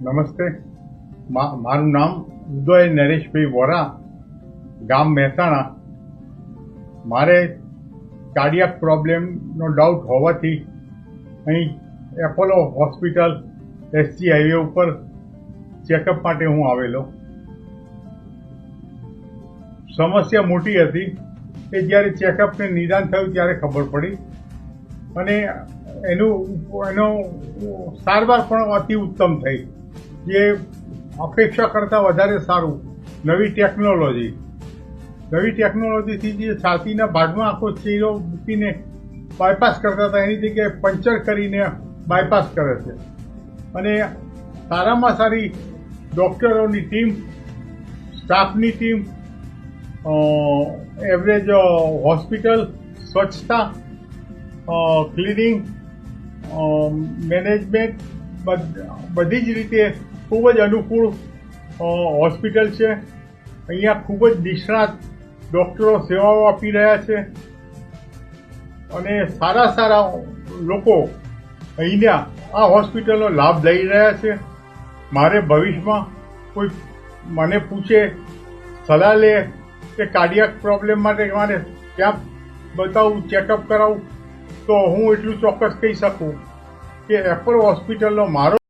નમસ્તે. મારું નામ ઉદય નરેશભાઈ વોરા, ગામ મહેસાણા. મારે કાર્ડિયાક પ્રોબ્લેમનો ડાઉટ હોવાથી અહીં એપોલો હોસ્પિટલ એસજી હાઈવે ઉપર ચેકઅપ માટે હું આવેલો. સમસ્યા મોટી હતી કે જ્યારે ચેકઅપને નિદાન થયું ત્યારે ખબર પડી, અને એનો સારવાર પણ અતિ ઉત્તમ થઈ, જે અપેક્ષા કરતાં વધારે સારું. નવી ટેકનોલોજીથી જે છાતીના ભાગમાં આખો ચીરો મૂકીને બાયપાસ કરતા હતા એની જગ્યાએ પંચર કરીને બાયપાસ કરે છે. અને સારામાં સારી ડૉક્ટરોની ટીમ, સ્ટાફની ટીમ, એવરેજ હોસ્પિટલ, સ્વચ્છતા, ક્લિનિંગ, મેનેજમેન્ટ, બધી જ રીતે ખૂબ જ અનુકૂળ હોસ્પિટલ છે. અહીંયા ખૂબ જ નિષ્ણાત ડૉક્ટરો સેવાઓ આપી રહ્યા છે, અને સારા લોકો અહીંના આ હોસ્પિટલનો લાભ લઈ રહ્યા છે. મારે ભવિષ્યમાં કોઈ મને પૂછે, સલાહ લે કે કાર્ડિયાક પ્રોબ્લેમ માટે મારે ક્યાં બતાવું, ચેકઅપ કરાવું, તો હું એટલું ચોક્કસ કહી શકું કે એપોલો હોસ્પિટલનો મારો